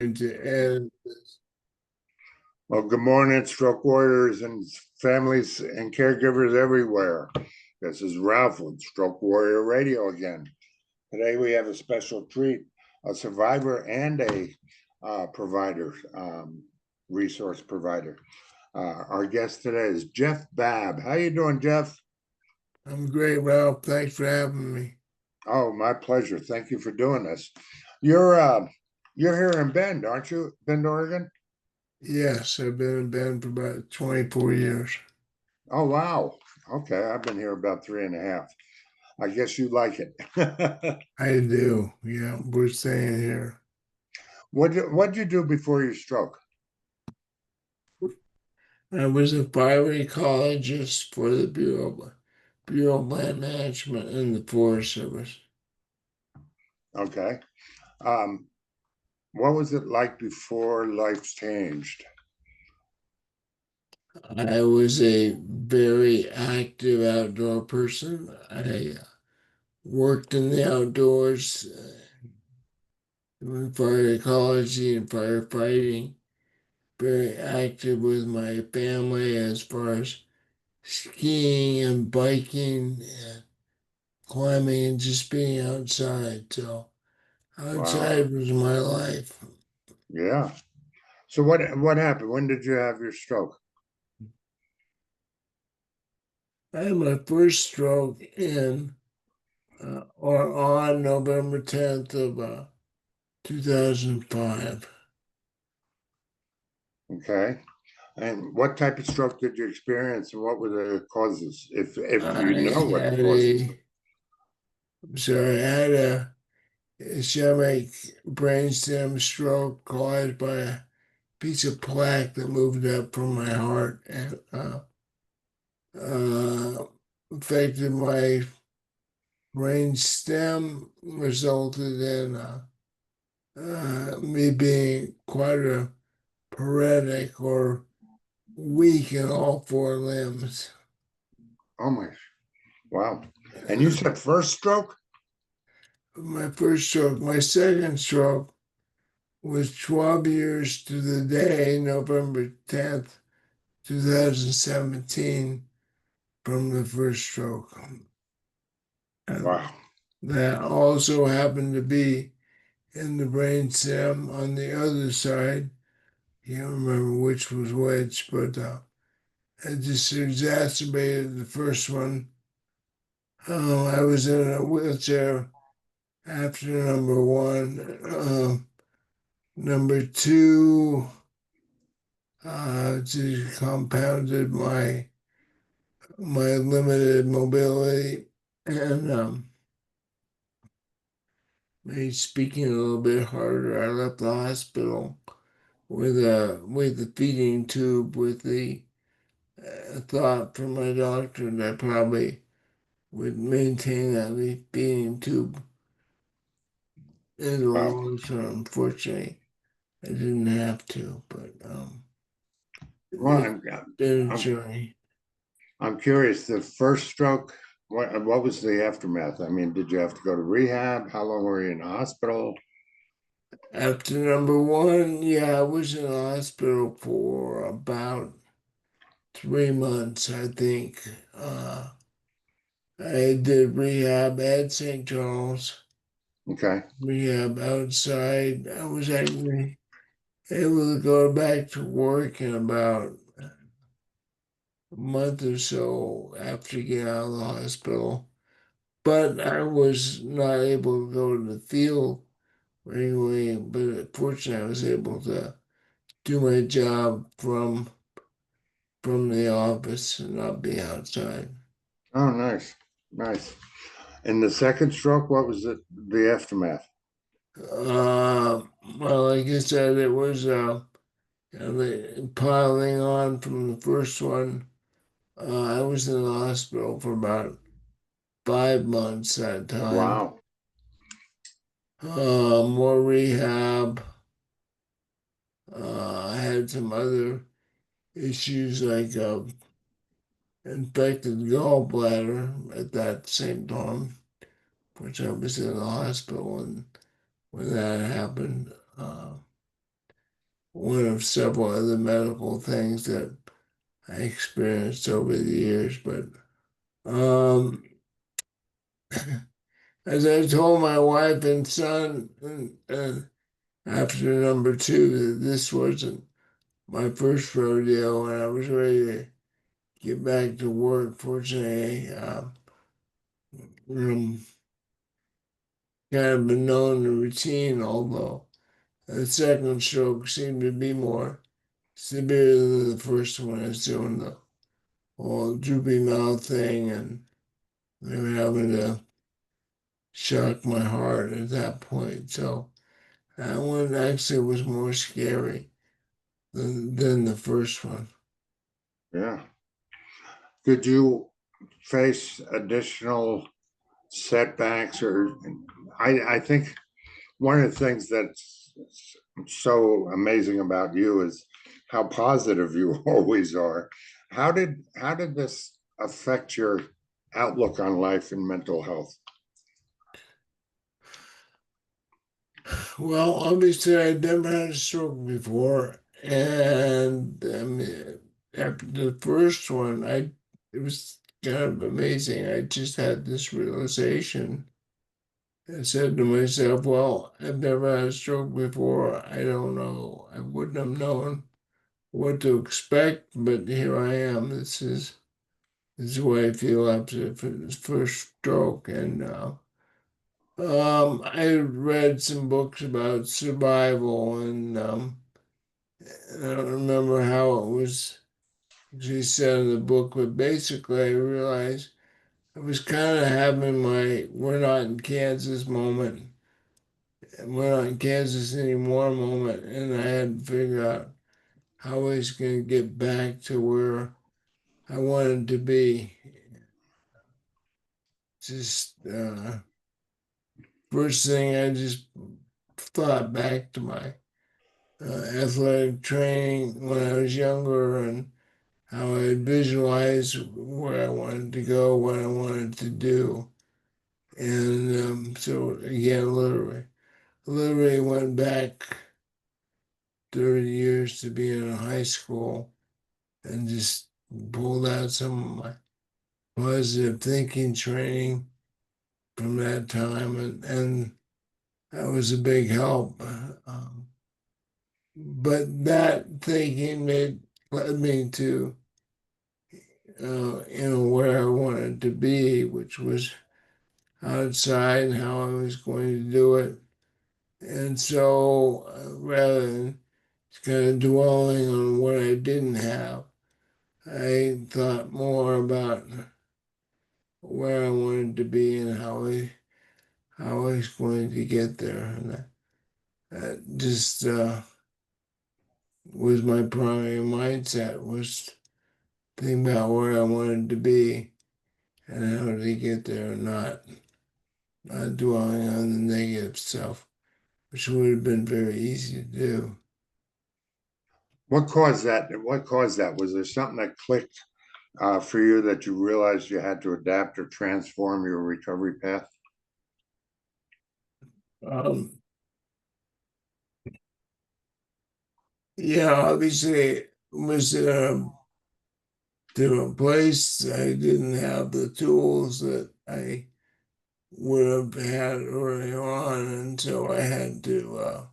to add. Well, good morning, stroke warriors and families and caregivers everywhere. This is Ralph with Stroke Warrior Radio again. Today we have a special treat, a survivor and a provider, resource provider. Our guest today is Jeff Babb. How you doing, Jeff? I'm great, Ralph. Thanks for having me. Oh, my pleasure. Thank you for doing this. You're uh, you're here in Bend, aren't you? Bend, Oregon? Yes, I've been in Bend for about 24 years. Oh, wow. Okay, I've been here about 3.5. I guess you like it. I do. Yeah, we're staying here. What'd you do before your stroke? I was a fire ecologist for the Bureau of Land Management and the Forest Service. Okay. Um, what was it like before life changed? I was a very active outdoor person. I worked in the outdoors, doing fire ecology and firefighting. Very active with my family as far as skiing and biking and climbing and just being outside. So Wow. outside was my life. Yeah. So what happened? When did you have your stroke? I had my first stroke in or on November 10th of 2005. Okay. And what type of stroke did you experience and what were the causes? If you I know what the had causes a, I'm sorry, I had a ischemic brainstem stroke caused by a piece of plaque that moved up from my heart and uh, affected my brain stem, resulted in me being quadriplegic or weak in all four limbs. oh my, wow. And you said first stroke? My first stroke, my second stroke was 12 years to the day, November 10th, 2017, from the first stroke. And Wow. that also happened to be in the brain stem on the other side. Can't remember which was which, but it just exacerbated the first one. I was in a wheelchair after number one. Number two just compounded my limited mobility and made speaking a little bit harder. I left the hospital with a feeding tube with the thought from my doctor that I probably would maintain that feeding tube in the Wow. long term. Unfortunately, I didn't have to, but Well, it's been a I'm journey. I'm curious, the first stroke, what was the aftermath? I mean, did you have to go to rehab? How long were you in the hospital? After number one, yeah, I was in the hospital for about 3 months, I think. I did rehab at St. Charles, Okay. rehab outside. I was actually able to go back to work in about a month or so after getting out of the hospital. But I was not able to go to the field anyway. But fortunately, I was able to do my job from the office and not be outside. Oh, nice. Nice. And the second stroke, what was the aftermath? Uh, well, like I said, it was piling on from the first one. I was in the hospital for about 5 months that time. Wow. More rehab. I had some other issues like infected gallbladder at that same time, which I was in the hospital and when that happened. one of several other medical things that I experienced over the years. But um, as I told my wife and son, after number two, that this wasn't my first rodeo, and I was ready to get back to work. Fortunately, um, kind of been known the routine, although the second stroke seemed to be more severe than the first one. I was doing the whole droopy mouth thing, and they were having to shock my heart at that point. So that one actually was more scary than the first one. Yeah. Did you face additional setbacks or I think one of the things that's so amazing about you is how positive you always are. How did this affect your outlook on life and mental health? Well, obviously, I'd never had a stroke before, and I mean, after the first one, it was kind of amazing. I just had this realization. I said to myself, "Well, I've never had a stroke before. I don't know. I wouldn't have known what to expect, but here I am. This is what I feel after the first stroke." And I read some books about survival, and I don't remember how it was actually said in the book, but basically, I realized I was kind of having my "we're not in Kansas" moment. We're not in Kansas anymore moment, and I had to figure out how I was going to get back to where I wanted to be. Just first thing, I just thought back to my athletic training when I was younger and how I visualized where I wanted to go, what I wanted to do. And so again, literally went back 30 years to being in high school and just pulled out some of my positive thinking training from that time. And that was a big help. But that thinking led me to where I wanted to be, which was outside and how I was going to do it. And so rather than kind of dwelling on what I didn't have, I thought more about where I wanted to be and how I was going to get there. And that just was my primary mindset, was thinking about where I wanted to be and how to get there, and not dwelling on the negative stuff, which would have been very easy to do. What caused that? What caused that? Was there something that clicked for you that you realized you had to adapt or transform your recovery path? Um, yeah, obviously, it was in a different place. I didn't have the tools that I would have had early on, and so I had to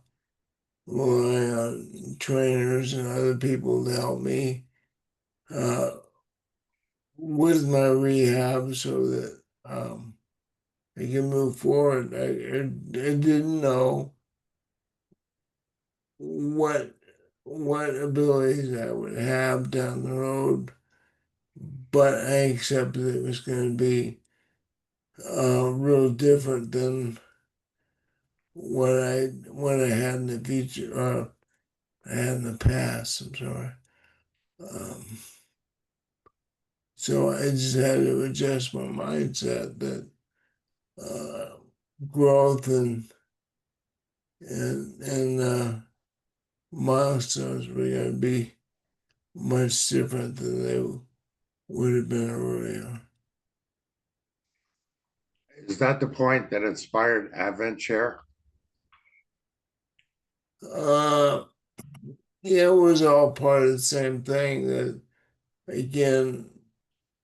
rely on trainers and other people to help me uh, with my rehab so that I can move forward. I didn't know what what abilities I would have down the road, but I accepted it was going to be real different than what I had in the future or I had in the past. I'm sorry. Um, so I just had to adjust my mindset that uh, growth and milestones were going to be much different than they would have been earlier. Is that the point that inspired Advent Chair? Uh, yeah, it was all part of the same thing that, again,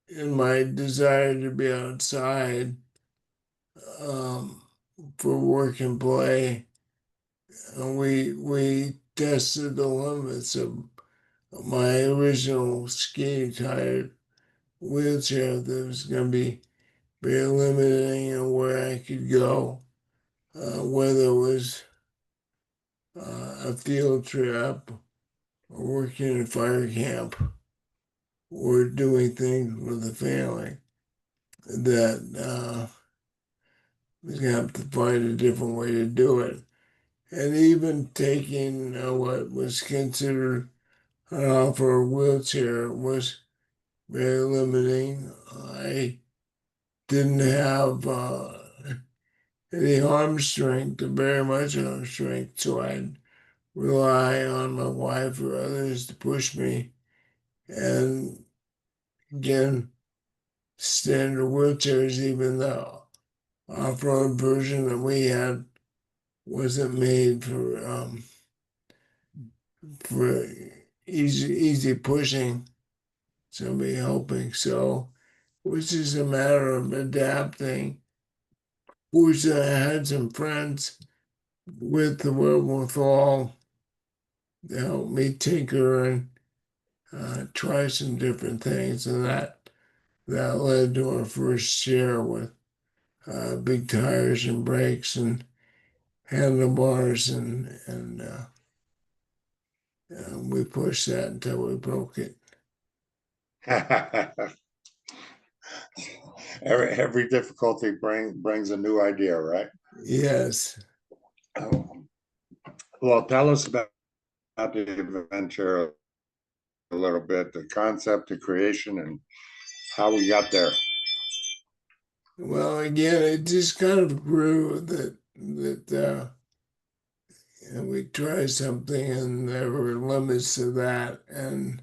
in my desire to be outside um, for work and play, we tested the limits of my original ski tired wheelchair that was going to be very limiting in where I could go, whether it was a field trip or working in a fire camp or doing things with the family that was going to have to find a different way to do it. And even taking what was considered an offer wheelchair was very limiting. I didn't have any arm strength, or very much arm strength, so I'd rely on my wife or others to push me. And again, standard wheelchairs, even the off-road version that we had, wasn't made for easy pushing, somebody helping. So it was just a matter of adapting. Fortunately, I had some friends with the wherewithal to help me tinker and try some different things, and that led to our first chair with big tires and brakes and handlebars, and we pushed that until we broke it. Every difficulty brings a new idea, right? Yes. Oh, well, tell us about the adventure a little bit, the concept, the creation, and how we got there. Well, again, it just kind of grew that we tried something and there were limits to that, and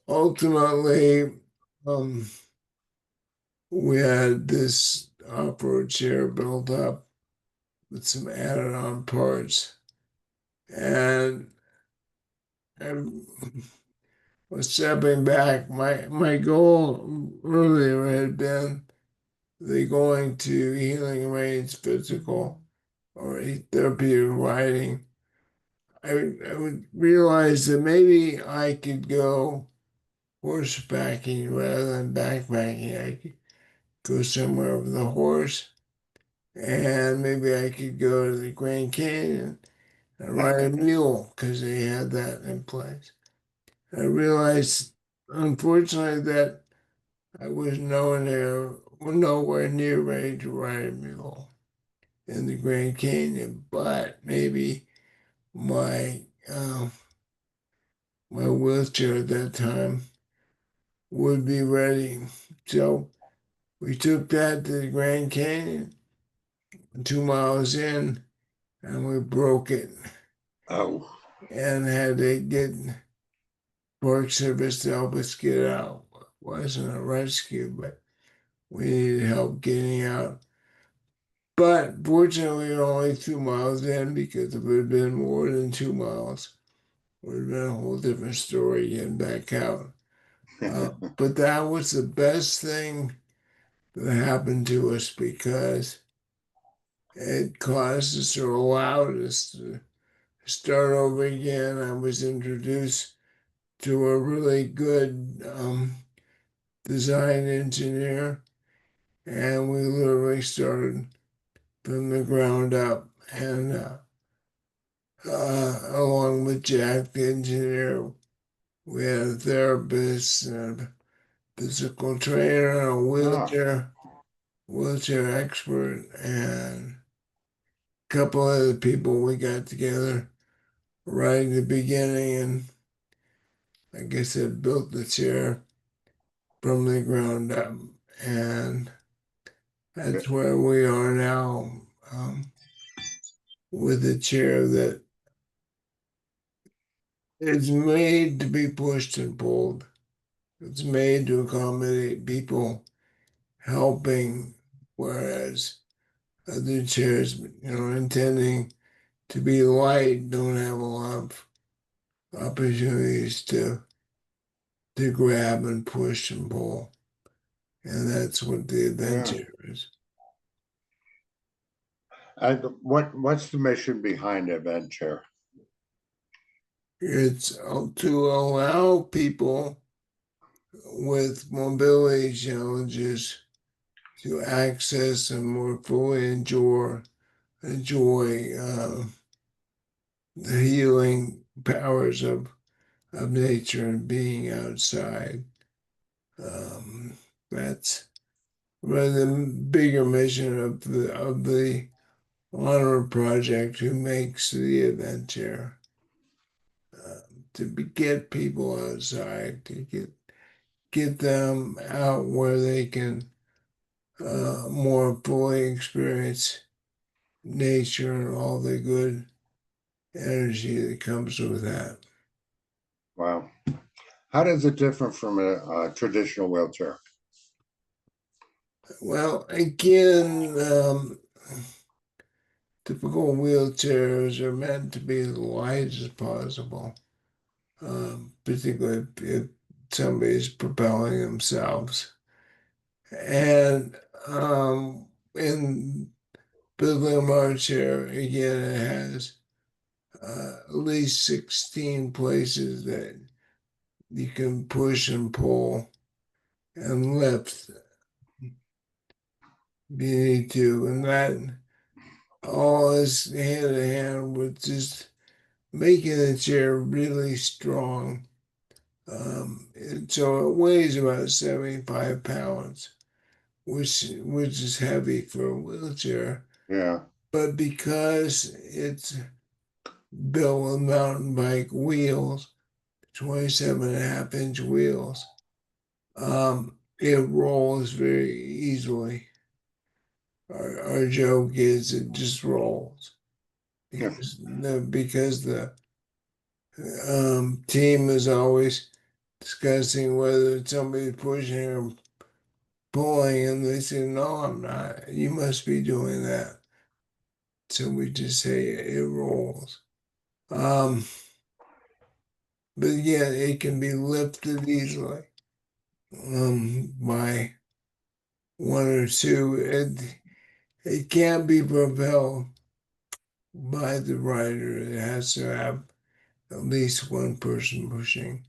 ultimately, um, we had this off-road chair built up with some added-on parts, and I was stepping back. My goal earlier had been the going to healing range physical or therapeutic riding. I would realize that maybe I could go horsebacking rather than backpacking. I could go somewhere with a horse, and maybe I could go to the Grand Canyon and ride a mule because they had that in place. I realized, unfortunately, that I was nowhere near ready to ride a mule in the Grand Canyon, but maybe my my wheelchair at that time would be ready. So we took that to the Grand Canyon, 2 miles in, and we broke it Oh, and had to get Park Service to help us get out. It wasn't a rescue, but we needed help getting out. But fortunately, we were only 2 miles in because if it had been more than 2 miles, it would have been a whole different story getting back out. But that was the best thing that happened to us because it caused us or allowed us to start over again. I was introduced to a really good design engineer, and we literally started from the ground up. And along with Jack, the engineer, we had a therapist and a physical trainer, a ah, wheelchair expert, and a couple other people we got together right in the beginning. And like I said, built the chair from the ground up. And that's where we are now with a chair that is made to be pushed and pulled. It's made to accommodate people helping, whereas other chairs, intending to be light, don't have a lot of opportunities to grab and push and pull. And that's what the Yeah. adventure is. And what's the mission behind Adventure? It's to allow people with mobility challenges to access and more fully enjoy the healing powers of nature and being outside. Um, that's one of the bigger mission of the honor project who makes the adventure. Get people outside, to get them out where they can more fully experience nature and all the good energy that comes with that. Wow. How does it differ from a traditional wheelchair? Well, again, typical wheelchairs are meant to be as light as possible, particularly if somebody's propelling themselves. And in the Lamar chair, again, it has at least 16 places that you can push and pull and lift if you need to. And that all is hand in hand with just making the chair really strong. So it weighs about 75 pounds, which is heavy for a wheelchair. Yeah. But because it's built with mountain bike wheels, 27.5 inch wheels, it rolls very easily. Our joke is it just rolls Yeah. because the team is always discussing whether somebody's pushing or pulling, and they say, "No, I'm not. You must be doing that." So we just say it rolls. Um, but again, it can be lifted easily by one or two. It can't be propelled by the rider. It has to have at least one person pushing.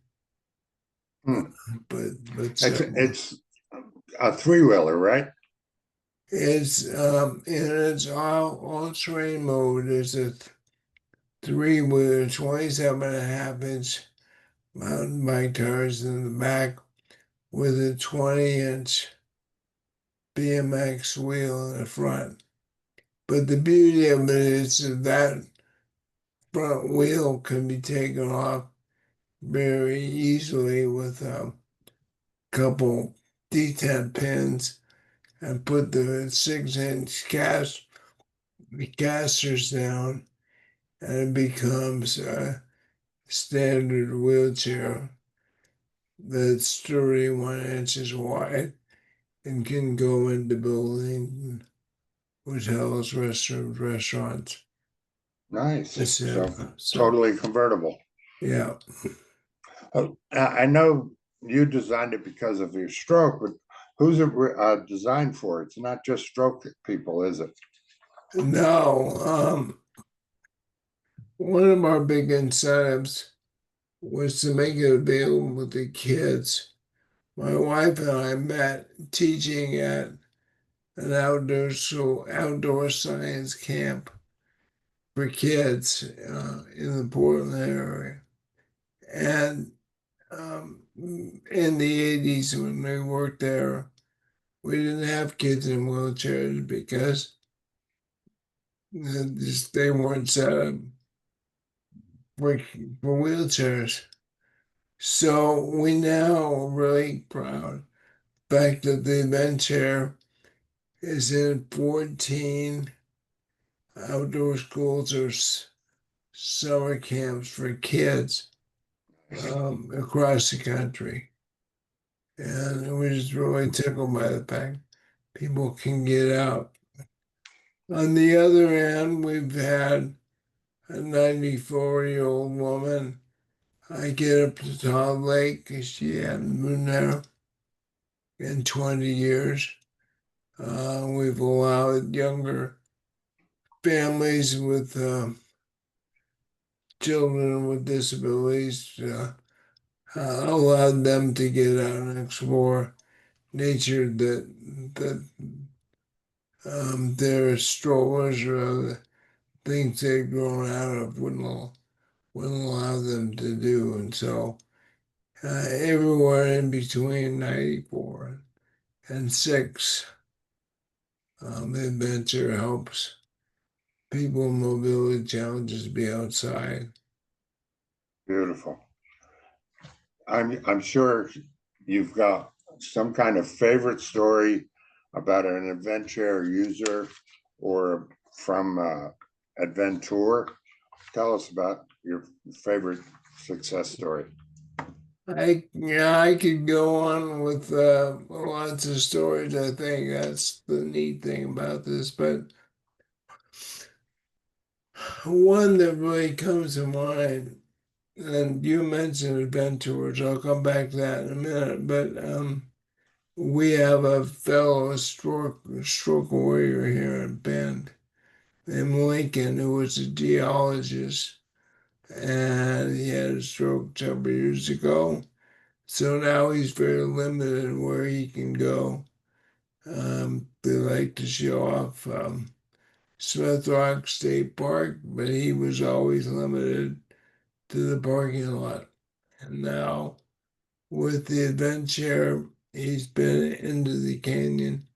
Hmm. But It's a three-wheeler, right? it's in its all terrain mode. It's a three-wheeler, 27.5 inch mountain bike tires in the back with a 20 inch BMX wheel in the front. But the beauty of it is that front wheel can be taken off very easily with a couple detent pins and put the 6 inch casters down, and it becomes a standard wheelchair that's 31 inches wide and can go into buildings, hotels, restrooms, restaurants, Nice. So etc. So, totally convertible. yeah. I know you designed it because of your stroke, but who's it designed for? It's not just stroke people, is it? Now, one of our big incentives was to make it available to kids. My wife and I met teaching at an outdoor science camp for kids in the Portland area. And in the 80s, when we worked there, we didn't have kids in wheelchairs because they weren't set up for, for wheelchairs. So we now are really proud. The fact that the event chair is in 14 outdoor schools or summer camps for kids across the country. And we're just really tickled by the fact people can get out. On the other end, we've had a 94-year-old woman I get up to Todd Lake because she hadn't been there in 20 years. We've allowed younger families with children with disabilities, allowed them to get out and explore nature that their strollers or other things they've grown out of wouldn't allow them to do. And so everywhere in between 94 and 6, adventure helps people with mobility challenges be outside. Beautiful. I'm sure you've got some kind of favorite story about an adventure user or from Adventure. Tell us about your favorite success story. I could go on with lots of stories. I think that's the neat thing about this, but one that really comes to mind, and you mentioned adventures. I'll come back to that in a minute. But we have a fellow stroke warrior here in Bend named Lincoln, who was a geologist, and he had a stroke several years ago. So now he's very limited where he can go. They like to show off Smith Rock State Park, but he was always limited to the parking lot. And now with the adventure, he's been into the canyon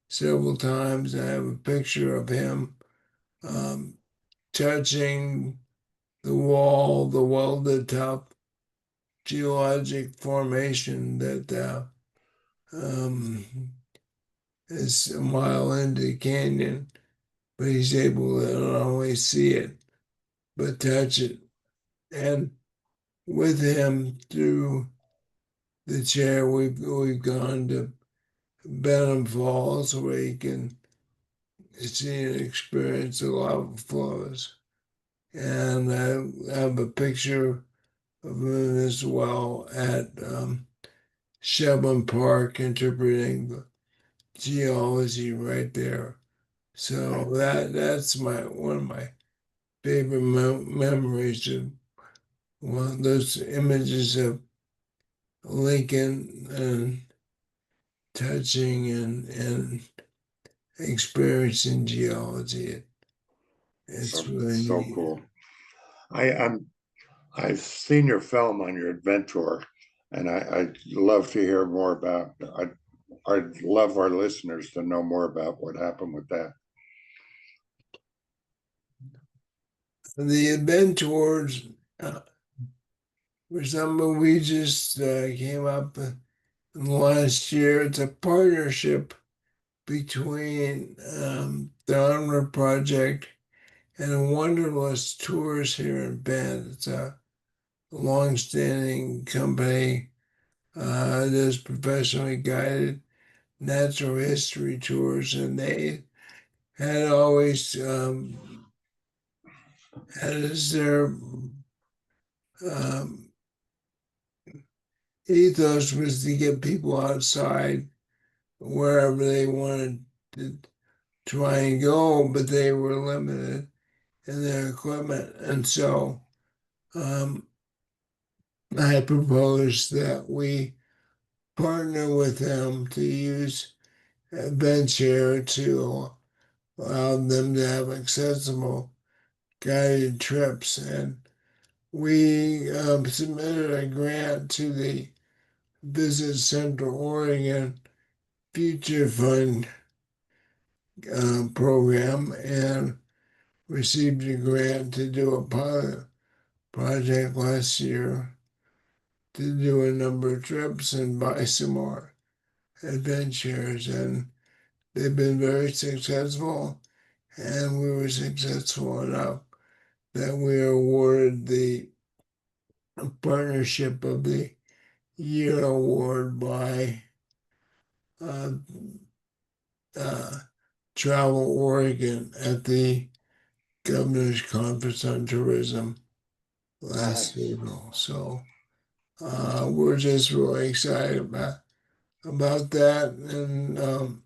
several times. I have a picture of him um, touching the wall, the welded top geologic formation that um, is a mile into the canyon, but he's able to not only see it, but touch it. And with him through the chair, we've gone to Benham Falls where he can see and experience the lava flows. And I have a picture of him as well at Shevlin Park interpreting the geology right there. So that's my one of my favorite memories of one of those images of Lincoln and touching and experiencing geology. It's So really so neat. cool. I'm I've seen your film on your adventure, and I'd love to hear more about. I'd love our listeners to know more about what happened with that. The adventures uh, were something we just came up with last year. It's a partnership between the Onward Project and Wanderlust Tours here in Bend. It's a long-standing company does professionally guided natural history tours, and they had always had as their um, ethos was to get people outside wherever they wanted to try and go, but they were limited in their equipment, and so um, I proposed that we partner with them to use Adventure to allow them to have accessible guided trips. And we submitted a grant to the Visit Central Oregon Future Fund program and received a grant to do a pilot project last year to do a number of trips and buy some more adventures. And they've been very successful. And we were successful enough that we are awarded the Partnership of the Year award by uh, uh, Travel Oregon at the Governor's Conference on Tourism last Nice. April. So we're just really excited about that and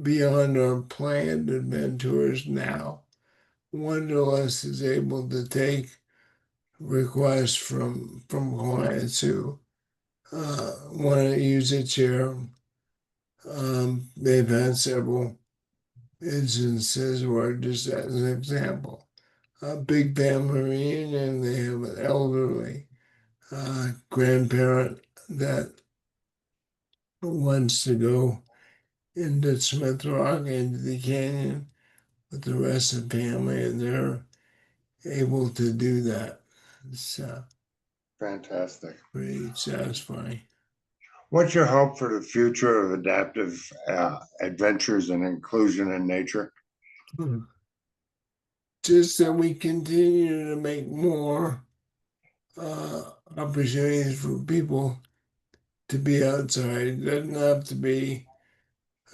beyond our planned adventures now. Wunderlist is able to take requests from clients who want to use a chair. They've had several instances where, just as an example, a big family reunion, they have an elderly grandparent that wants to go into Smith Rock, into the canyon with the rest of the family, and they're able to do that. It's Fantastic. pretty satisfying. What's your hope for the future of adaptive adventures and inclusion in nature? Just that we continue to make more opportunities for people to be outside. It doesn't have to be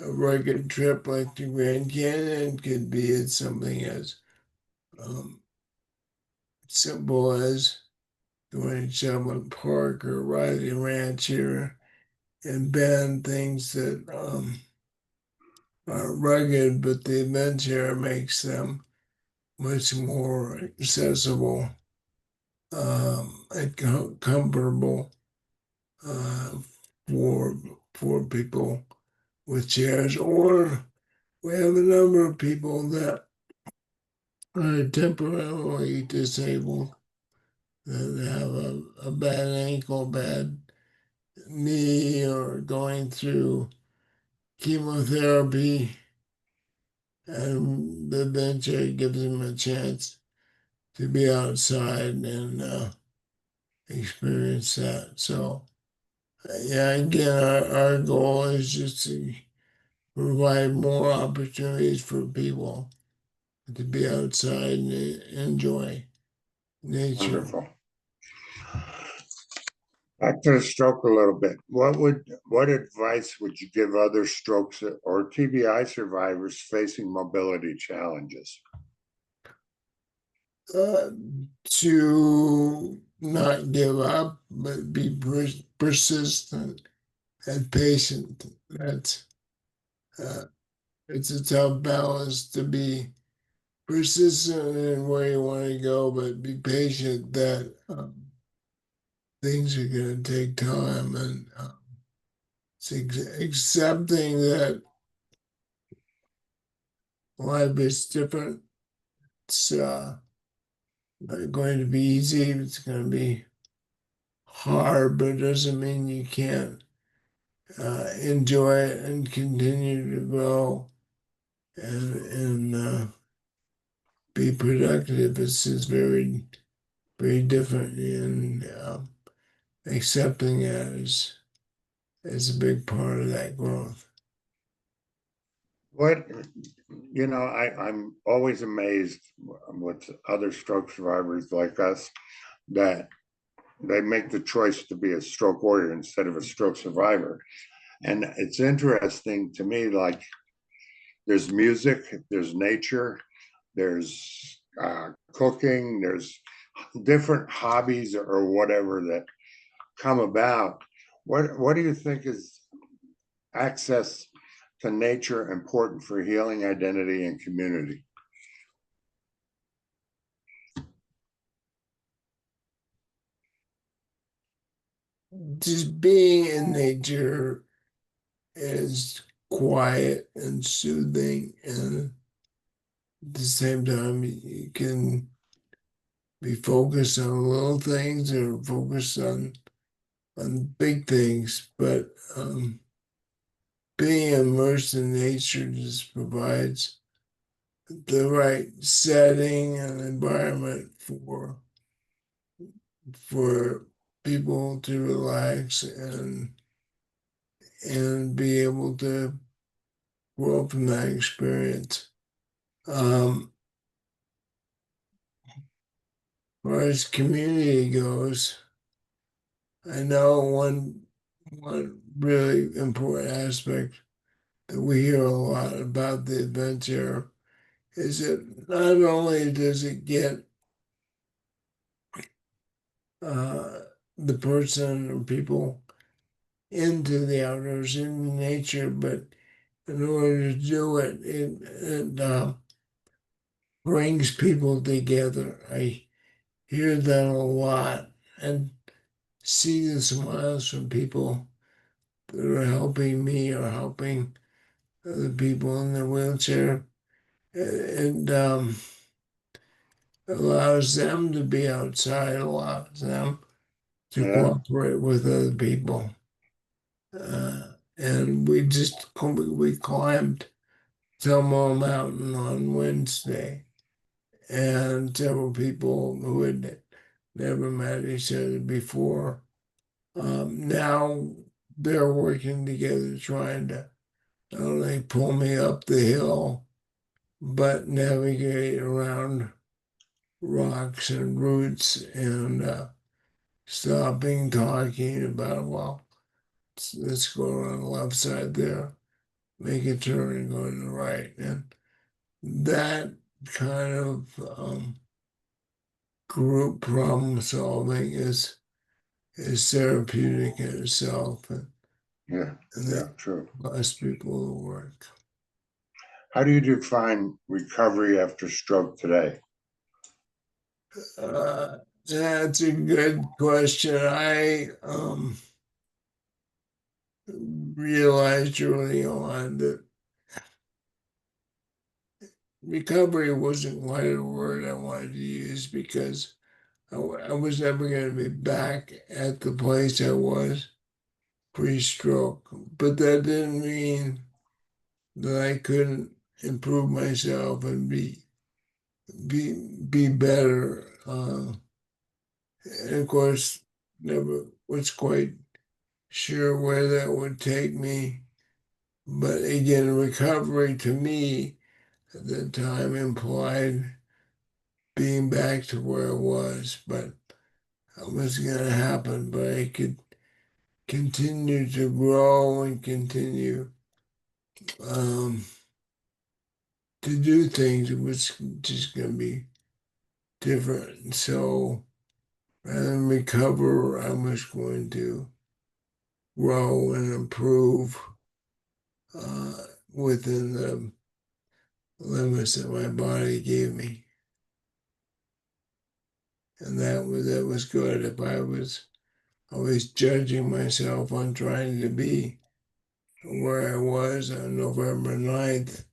a rugged trip like the Grand Canyon. It could be as something as um, simple as going to Shelburne Park or riding ranch here and Bend, things that are rugged, but the adventure makes them much more accessible and comfortable uh, for people with chairs. Or we have a number of people that are temporarily disabled, that have a bad ankle, bad knee, or going through chemotherapy, and the adventure gives them a chance to be outside and experience that. So, yeah, again, our goal is just to provide more opportunities for people to be outside and enjoy nature. Wonderful. Back to the stroke a little bit. What advice would you give other strokes or TBI survivors facing mobility challenges? Uh, to not give up, but be persistent and patient. That's uh, it's a tough balance to be persistent in where you want to go, but be patient that things are going to take time, and it's accepting that life is different. It's not going to be easy. It's going to be hard, but it doesn't mean you can't enjoy it and continue to grow and be productive. It's just very different, and accepting it is a big part of that growth. What, I'm always amazed with other stroke survivors like us that they make the choice to be a stroke warrior instead of a stroke survivor. And it's interesting to me, like there's music, there's nature, there's cooking, there's different hobbies or whatever that come about. What do you think is access to nature important for healing identity and community? Just being in nature is quiet and soothing, and at the same time, you can be focused on little things or focused on big things. But being immersed in nature just provides the right setting and environment for people to relax and be able to grow from that experience. As far as community goes, I know one really important aspect that we hear a lot about the adventure is that not only does it get the person or people into the outdoors, into nature, but in order to do it, it brings people together. I hear that a lot and see the smiles from people that are helping me or helping other people in the wheelchair. And allows them to be outside, allows them to Yeah, cooperate with other people. And we climbed Tomo Mountain on Wednesday, and several people who had never met each other before. Now they're working together, trying to not only pull me up the hill, but navigate around rocks and roots and stopping, talking about, well, let's go on the left side there, make a turn and go to the right. And that kind of group problem solving is therapeutic in itself, yeah, and yeah, it true. allows people to work. How do you define recovery after stroke today? Uh, that's a good question. I realized early on that recovery wasn't quite a word I wanted to use because I was never going to be back at the place I was pre-stroke. But that didn't mean that I couldn't improve myself and be better. And of course, never was quite sure where that would take me. But again, recovery to me at the time implied being back to where I was, but it was going to happen. But I could continue to grow and continue um, to do things. It was just going to be different. So rather than recover, I was going to grow and improve uh, within the limits that my body gave me. And that was good. If I was always judging myself on trying to be where I was on November 9th,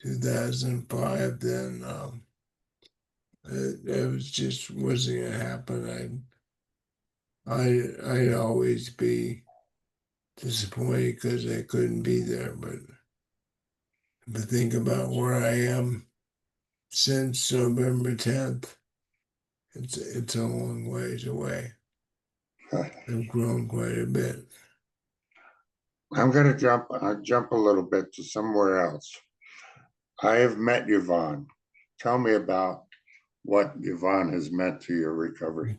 2005, then it was just wasn't gonna happen. I'd always be disappointed because I couldn't be there. But think about where I am since November 10th. It's a long ways away. I've grown quite a bit. I'm going to jump a little bit to somewhere else. I have met Yvonne. Tell me about what Yvonne has meant to your recovery,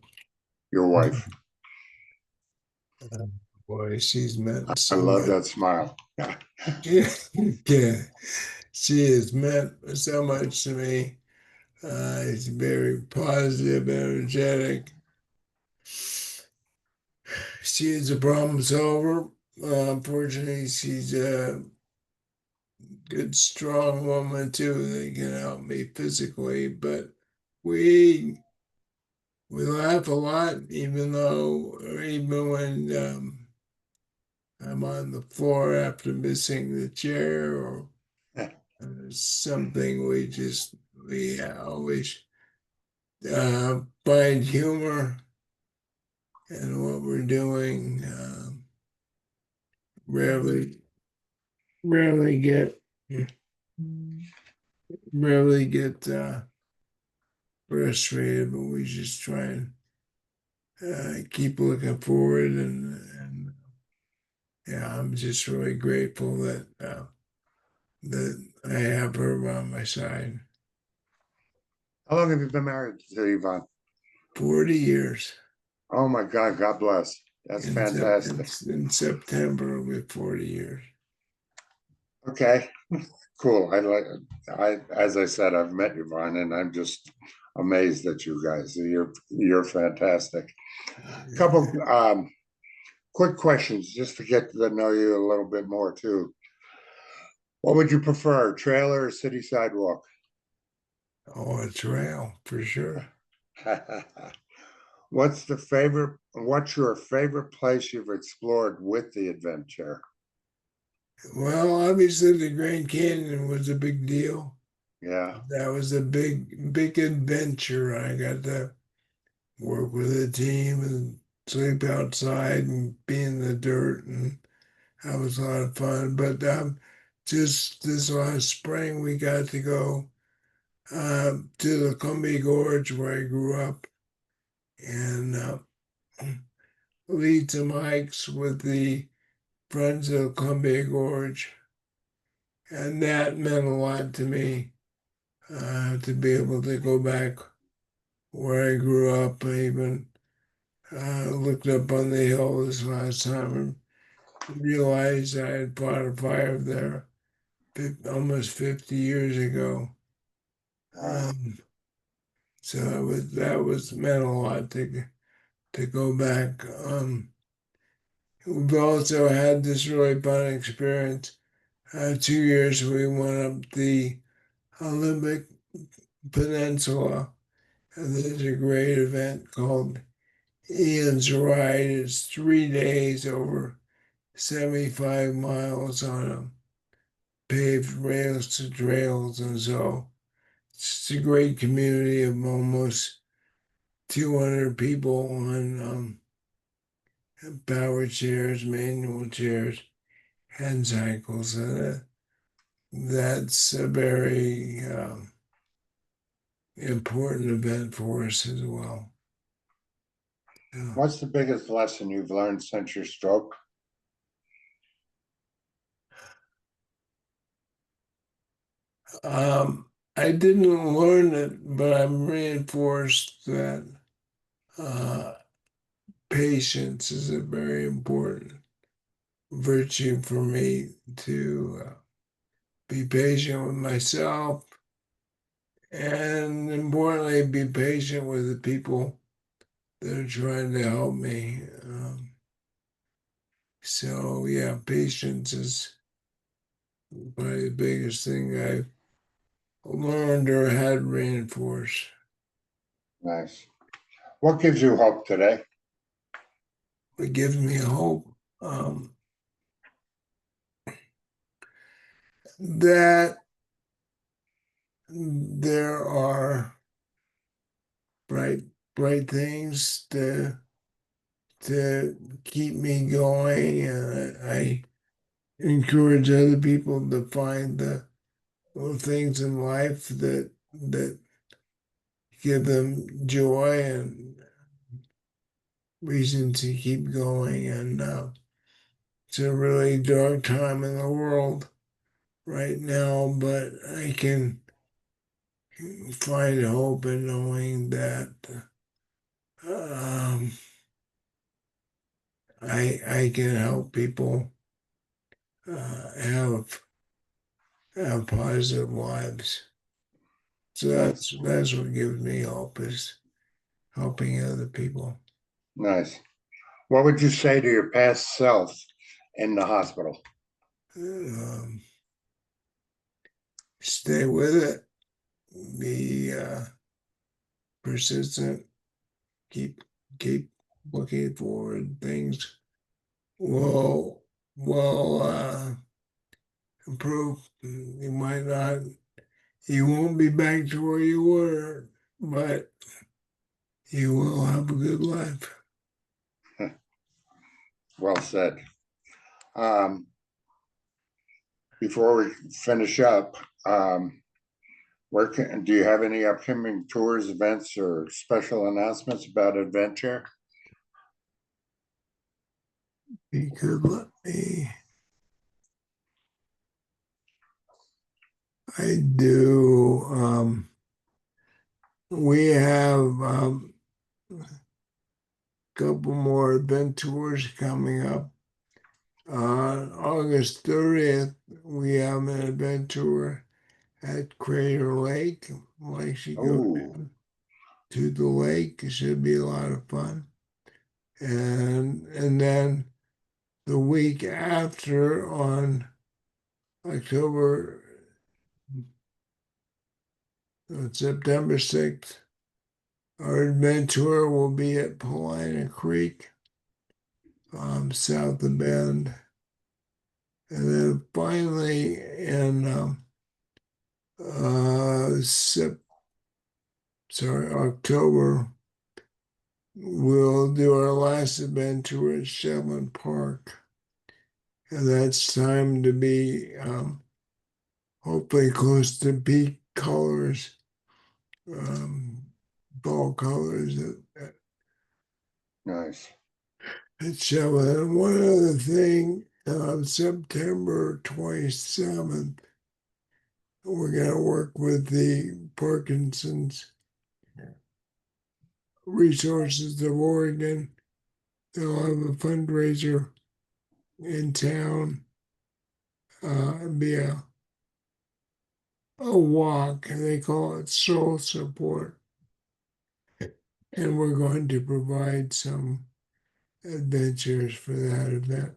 your wife. Uh, Boy, she's meant I so love much. that smile. Yeah, yeah, she has meant so much to me. She's very positive, energetic. She is a problem solver. Unfortunately, she's a good, strong woman too that can help me physically. But we we laugh a lot, even though, or even when I'm on the floor after missing the chair or something. We always find humor in what we're doing. Rarely, rarely get, rarely get frustrated, but we just try and keep looking forward. And yeah, I'm just really grateful that I have her by my side. How long have you been married to Yvonne? 40 years. Oh my God, God bless. That's fantastic. In September, will be 40 years. Okay, cool. As I said, I've met Yvonne and I'm just amazed at you guys. You're fantastic. Couple quick questions just to get to know you a little bit more too. What would you prefer, trailer or city sidewalk? Oh, a trail for sure. What's your favorite place you've explored with the adventure? Well, obviously the Grand Canyon was a big deal. Yeah, That was a big adventure. I got to work with a team and sleep outside and be in the dirt, and that was a lot of fun. But just this last spring, we got to go to the Columbia Gorge where I grew up and lead some hikes with the Friends of Columbia Gorge. And that meant a lot to me to be able to go back where I grew up. I even looked up on the hill this last time and realized I had fought a fire there almost 50 years ago. wow, Um, so that was meant a lot to go back. We've also had this really fun experience. 2 years we went up the Olympic Peninsula, and there's a great event called Ian's Ride. It's 3 days over 75 miles on a paved rails to trails, and so it's a great community of almost 200 people on power chairs, manual chairs, and cycles, and that's a very important event for us as well. Yeah. what's the biggest lesson you've learned since your stroke? I didn't learn it, but I'm reinforced that uh, patience is a very important virtue for me to be patient with myself and importantly, be patient with the people that are trying to help me. So, yeah, patience is probably the biggest thing I've learned or had reinforced. Nice. What gives you hope today? It gives me hope that there are bright, bright things to keep me going, and I encourage other people to find the little things in life that give them joy and reason to keep going. And it's a really dark time in the world right now, but I can find hope in knowing that um, I can help people have positive lives. So Nice, that's what gives me hope is helping other people. nice. What would you say to your past self in the hospital? Um, Stay with it, be persistent, keep keep looking forward. Things will improve. You might not, you won't be back to where you were, but you will have a good life. Well said. Um, before we finish up, do you have any upcoming tours, events, or special announcements about adventure? You could let me. I do. We have a couple more event tours coming up. On August 30th, we have an event tour at Crater Lake. Like you go Oh, down. to the lake. It should be a lot of fun. And then the week after on October September 6th, our adventure will be at Paulina Creek, south of Bend. And then finally in October, we'll do our last adventure at Shetland Park. And that's time to be hopefully close to peak colors, um, fall colors Nice. at Shetland. And one other thing, September 27th, we're going to work with the Parkinson's Resources of Oregon. They'll have a fundraiser in town, be a walk, and they call it Soul Support. And we're going to provide some adventures for that event.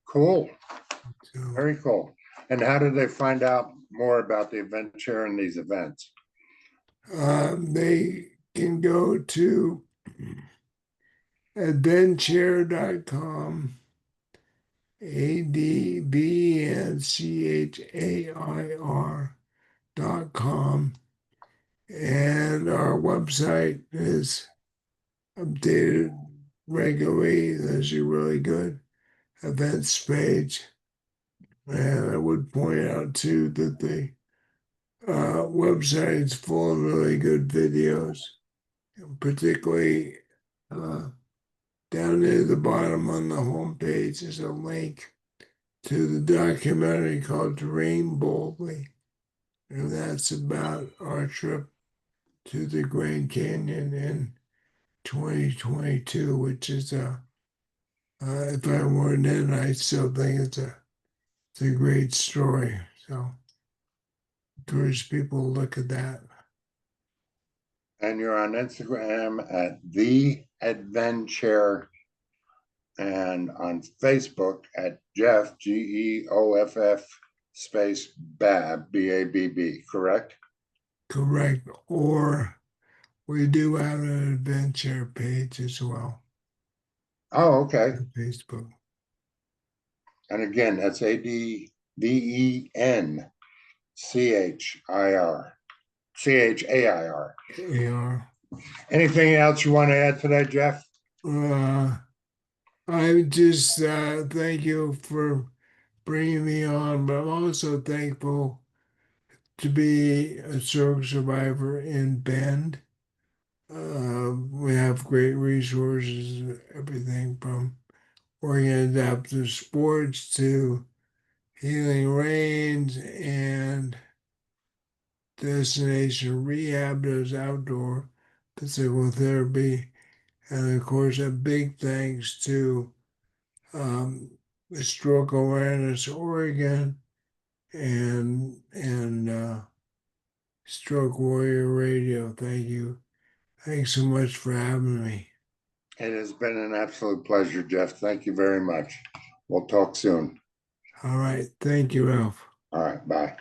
Cool. So Very cool. And how did they find out more about the adventure and these events? they can go to adventure.com, advenchair.com, and our website is updated regularly. There's a really good events page. And I would point out too that the website is full of really good videos, particularly down near the bottom on the homepage is a link to the documentary called Dream Boldly. And that's about our trip to the Grand Canyon in 2022, which is if I weren't in, I still think it's a great story. So encourage people to look at that. And you're on Instagram at The Adventure and on Facebook at Jeff, Geoff space Babb, Babb, correct? Correct. Or we do have an adventure page as well Oh, okay. on Facebook. And again, that's Advenchir. AR. Anything else you want to add to that, Jeff? I just thank you for bringing me on, but I'm also thankful to be a stroke survivor in Bend. We have great resources, everything from organized adaptive sports to healing range and destination rehab. There's outdoor physical therapy. And of course, a big thanks to the Stroke Awareness Oregon and Stroke Warrior Radio. Thank you. Thanks so much for having me. It has been an absolute pleasure, Jeff. Thank you very much. We'll talk soon. All right. Thank you, Ralph. All right. Bye.